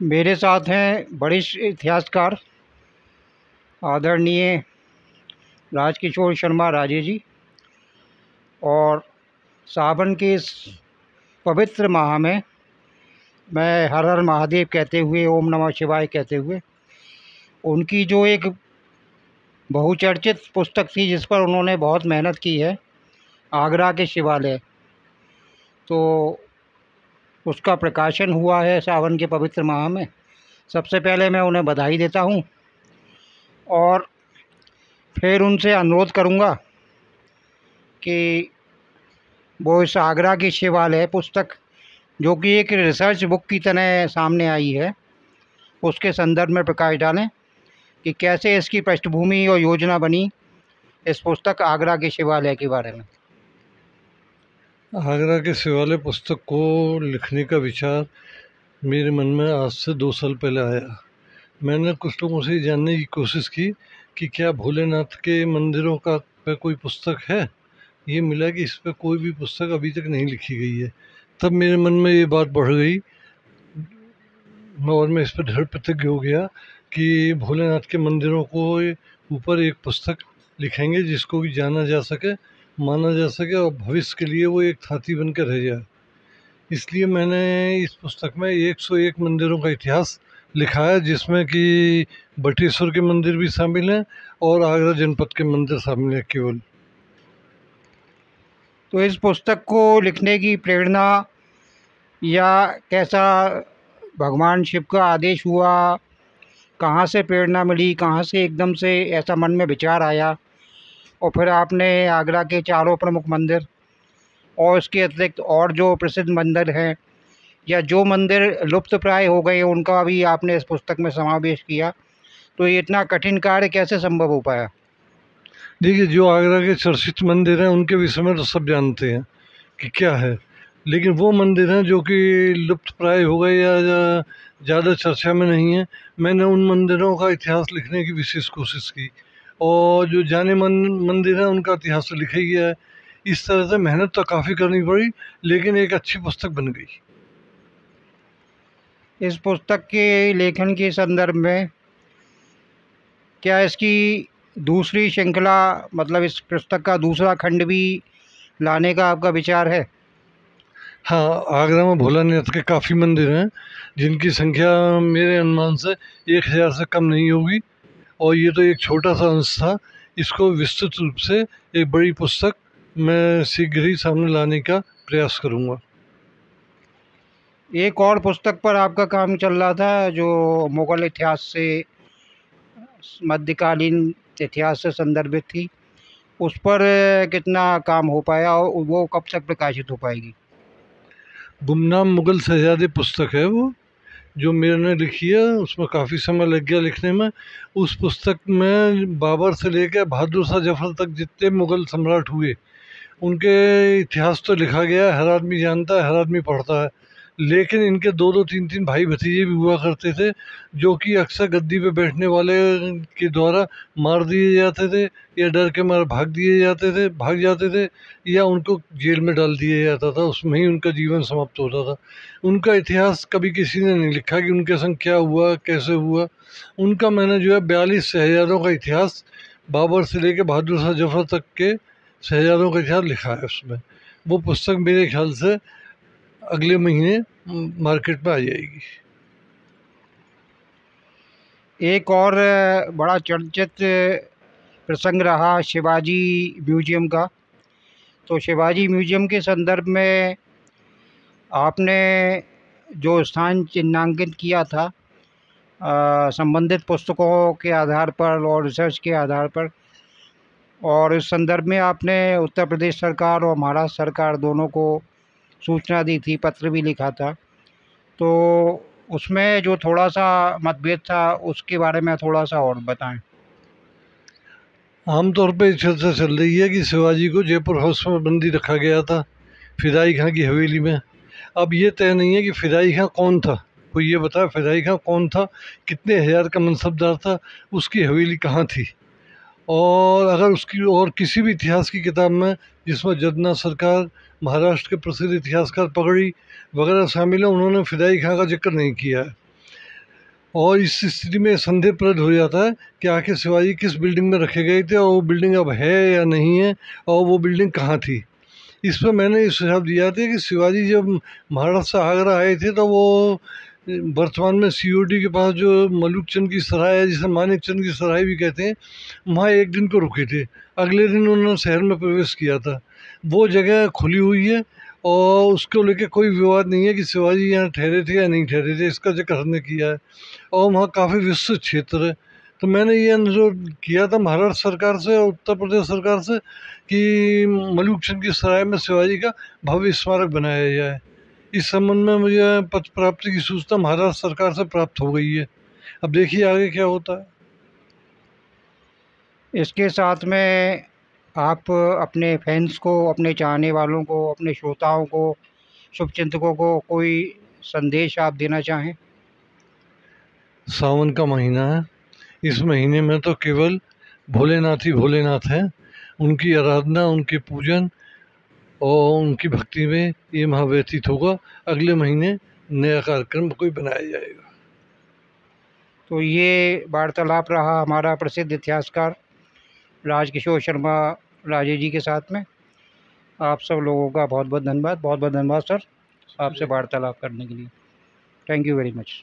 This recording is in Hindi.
मेरे साथ हैं वरिष्ठ इतिहासकार आदरणीय राजकिशोर शर्मा राजे जी। और सावन के इस पवित्र माह में मैं हर हर महादेव कहते हुए, ओम नमः शिवाय कहते हुए, उनकी जो एक बहुचर्चित पुस्तक थी जिस पर उन्होंने बहुत मेहनत की है, आगरा के शिवालय, तो उसका प्रकाशन हुआ है सावन के पवित्र माह में। सबसे पहले मैं उन्हें बधाई देता हूँ और फिर उनसे अनुरोध करूँगा कि वो इस आगरा की शिवालय पुस्तक, जो कि एक रिसर्च बुक की तरह सामने आई है, उसके संदर्भ में प्रकाश डालें कि कैसे इसकी पृष्ठभूमि और योजना बनी इस पुस्तक आगरा के शिवालय के बारे में। आगरा के शिवालय पुस्तक को लिखने का विचार मेरे मन में आज से 2 साल पहले आया। मैंने कुछ लोगों से जानने की कोशिश की कि क्या भोलेनाथ के मंदिरों का पे कोई पुस्तक है। ये मिला कि इस पर कोई भी पुस्तक अभी तक नहीं लिखी गई है। तब मेरे मन में ये बात बढ़ गई और मैं इस पर दृढ़ प्रतिज्ञ हो गया कि भोलेनाथ के मंदिरों को ऊपर एक पुस्तक लिखेंगे जिसको भी जाना जा सके, माना जा सके और भविष्य के लिए वो एक थाती बन कर रह जाए। इसलिए मैंने इस पुस्तक में 101 मंदिरों का इतिहास लिखा है, जिसमें कि बटेश्वर के मंदिर भी शामिल हैं और आगरा जनपद के मंदिर शामिल हैं केवल। तो इस पुस्तक को लिखने की प्रेरणा या कैसा भगवान शिव का आदेश हुआ, कहाँ से प्रेरणा मिली, कहाँ से एकदम से ऐसा मन में विचार आया, और फिर आपने आगरा के चारों प्रमुख मंदिर और इसके अतिरिक्त और जो प्रसिद्ध मंदिर हैं या जो मंदिर लुप्त प्राय हो गए उनका भी आपने इस पुस्तक में समावेश किया, तो ये इतना कठिन कार्य कैसे संभव हो पाया? देखिए, जो आगरा के चर्चित मंदिर हैं उनके विषय में तो सब जानते हैं कि क्या है, लेकिन वो मंदिर हैं जो कि लुप्त प्राय हो गए या ज़्यादा चर्चा में नहीं है, मैंने उन मंदिरों का इतिहास लिखने की विशेष कोशिश की और जो जाने मन मंदिर हैं उनका इतिहास तो लिखा ही है। इस तरह से मेहनत तो काफ़ी करनी पड़ी, लेकिन एक अच्छी पुस्तक बन गई। इस पुस्तक के लेखन के संदर्भ में क्या इसकी दूसरी श्रृंखला, मतलब इस पुस्तक का दूसरा खंड भी लाने का आपका विचार है? हाँ, आगरा में भोलानाथ के काफ़ी मंदिर हैं जिनकी संख्या मेरे अनुमान से 1000 से कम नहीं होगी और ये तो एक छोटा सा अंश था। इसको विस्तृत रूप से एक बड़ी पुस्तक मैं शीघ्र ही सामने लाने का प्रयास करूँगा। एक और पुस्तक पर आपका काम चल रहा था जो मुग़ल इतिहास से, मध्यकालीन इतिहास से संदर्भित थी, उस पर कितना काम हो पाया और वो कब तक प्रकाशित हो पाएगी? गुमनाम मुग़ल शहज़ादे पुस्तक है वो, जो मैंने लिखी है। उसमें काफ़ी समय लग गया लिखने में। उस पुस्तक में बाबर से लेकर बहादुर शाह जफर तक जितने मुग़ल सम्राट हुए उनके इतिहास तो लिखा गया है, हर आदमी जानता है, हर आदमी पढ़ता है, लेकिन इनके 2-2 3-3 भाई भतीजे भी हुआ करते थे जो कि अक्सर गद्दी पे बैठने वाले के द्वारा मार दिए जाते थे या डर के मारे भाग जाते थे या उनको जेल में डाल दिया जाता था, उसमें ही उनका जीवन समाप्त होता था। उनका इतिहास कभी किसी ने नहीं लिखा कि उनके संग क्या हुआ, कैसे हुआ। उनका मैंने जो है 42 शहजादों का इतिहास, बाबर से लेकर बहादुर शाह जफर तक के शहजादों का इतिहास लिखा है उसमें। वो पुस्तक मेरे ख्याल से अगले महीने मार्केट में आ जाएगी। एक और बड़ा चर्चित प्रसंग रहा शिवाजी म्यूजियम का। तो शिवाजी म्यूजियम के संदर्भ में आपने जो स्थान चिन्हांकित किया था संबंधित पुस्तकों के आधार पर और रिसर्च के आधार पर, और इस संदर्भ में आपने उत्तर प्रदेश सरकार और महाराष्ट्र सरकार दोनों को सूचना दी थी, पत्र भी लिखा था। तो उसमें जो थोड़ा सा मतभेद था उसके बारे में थोड़ा सा और बताएं। आमतौर पे चर्चा चल रही है कि शिवाजी को जयपुर हाउस में बंदी रखा गया था, फिदाई खां की हवेली में। अब ये तय नहीं है कि फिदाई खां कौन था। कोई ये बताए फिदाई खां कौन था, कितने हजार का मनसबदार था, उसकी हवेली कहाँ थी। और अगर उसकी और किसी भी इतिहास की किताब में जिसमें जदना सरकार, महाराष्ट्र के प्रसिद्ध इतिहासकार पगड़ी वगैरह शामिल हैं, उन्होंने फिदाई खां का जिक्र नहीं किया है। और इस स्थिति में संदेहप्रद हो जाता है कि आखिर शिवाजी किस बिल्डिंग में रखे गए थे और वो बिल्डिंग अब है या नहीं है, और वो बिल्डिंग कहाँ थी। इस पर मैंने ये सुझाव दिया था कि शिवाजी जब महाराष्ट्र से आगरा आए थे तो वो वर्तमान में सीओडी के पास जो मलुक चंद की सराय है, जिसे मानिक चंद की सराय भी कहते हैं, वहाँ एक दिन को रुके थे। अगले दिन उन्होंने शहर में प्रवेश किया था। वो जगह खुली हुई है और उसको लेकर कोई विवाद नहीं है कि शिवाजी यहाँ ठहरे थे या नहीं ठहरे थे, इसका जिक्र हमने किया है। और वहाँ काफ़ी विस्तृत क्षेत्र है। तो मैंने ये अनुरोध किया था महाराष्ट्र सरकार से और उत्तर प्रदेश सरकार से कि मलुक चंद की सराय में शिवाजी का भव्य स्मारक बनाया जाए। इस संबंध में मुझे पत्र प्राप्ति की सूचना महाराष्ट्र सरकार से प्राप्त हो गई है। अब देखिए आगे क्या होता है। इसके साथ में आप अपने फैंस को, अपने चाहने वालों को, अपने श्रोताओं को, शुभचिंतकों को कोई संदेश आप देना चाहें? सावन का महीना है। इस महीने में तो केवल भोलेनाथ ही भोलेनाथ हैं। उनकी आराधना, उनके पूजन और उनकी भक्ति में ये माह व्यतीत होगा। अगले महीने नया कार्यक्रम कोई बनाया जाएगा। तो ये वार्तालाप रहा हमारा प्रसिद्ध इतिहासकार राजकिशोर शर्मा राजे जी के साथ में। आप सब लोगों का बहुत बहुत धन्यवाद, बहुत बहुत धन्यवाद सर, आपसे वार्तालाप करने के लिए। Thank you very much.